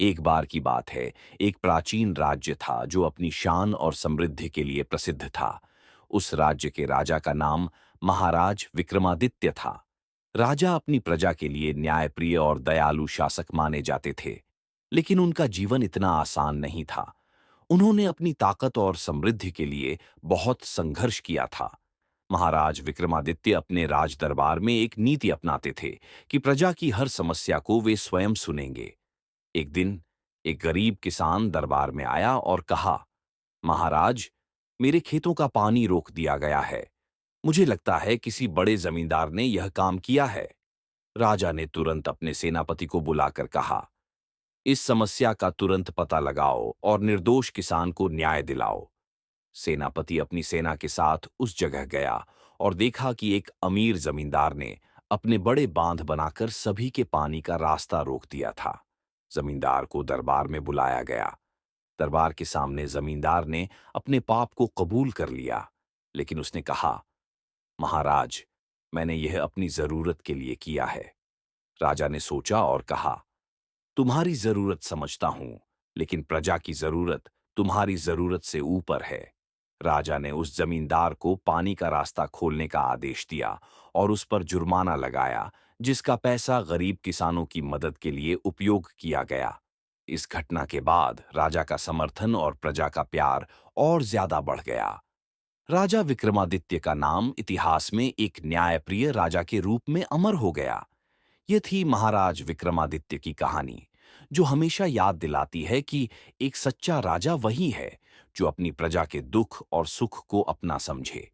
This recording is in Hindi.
एक बार की बात है, एक प्राचीन राज्य था जो अपनी शान और समृद्धि के लिए प्रसिद्ध था। उस राज्य के राजा का नाम महाराज विक्रमादित्य था। राजा अपनी प्रजा के लिए न्यायप्रिय और दयालु शासक माने जाते थे, लेकिन उनका जीवन इतना आसान नहीं था। उन्होंने अपनी ताकत और समृद्धि के लिए बहुत संघर्ष किया था। महाराज विक्रमादित्य अपने राज दरबार में एक नीति अपनाते थे कि प्रजा की हर समस्या को वे स्वयं सुनेंगे। एक दिन एक गरीब किसान दरबार में आया और कहा, महाराज, मेरे खेतों का पानी रोक दिया गया है। मुझे लगता है किसी बड़े जमींदार ने यह काम किया है। राजा ने तुरंत अपने सेनापति को बुलाकर कहा, इस समस्या का तुरंत पता लगाओ और निर्दोष किसान को न्याय दिलाओ। सेनापति अपनी सेना के साथ उस जगह गया और देखा कि एक अमीर जमींदार ने अपने बड़े बांध बनाकर सभी के पानी का रास्ता रोक दिया था। जमींदार को दरबार में बुलाया गया। दरबार के सामने जमींदार ने अपने पाप को कबूल कर लिया, लेकिन उसने कहा, महाराज, मैंने यह अपनी जरूरत के लिए किया है। राजा ने सोचा और कहा, तुम्हारी जरूरत समझता हूं, लेकिन प्रजा की जरूरत तुम्हारी जरूरत से ऊपर है। राजा ने उस जमींदार को पानी का रास्ता खोलने का आदेश दिया और उस पर जुर्माना लगाया, जिसका पैसा गरीब किसानों की मदद के लिए उपयोग किया गया। इस घटना के बाद राजा का समर्थन और प्रजा का प्यार और ज्यादा बढ़ गया। राजा विक्रमादित्य का नाम इतिहास में एक न्यायप्रिय राजा के रूप में अमर हो गया। ये थी महाराज विक्रमादित्य की कहानी, जो हमेशा याद दिलाती है कि एक सच्चा राजा वही है जो अपनी प्रजा के दुख और सुख को अपना समझे।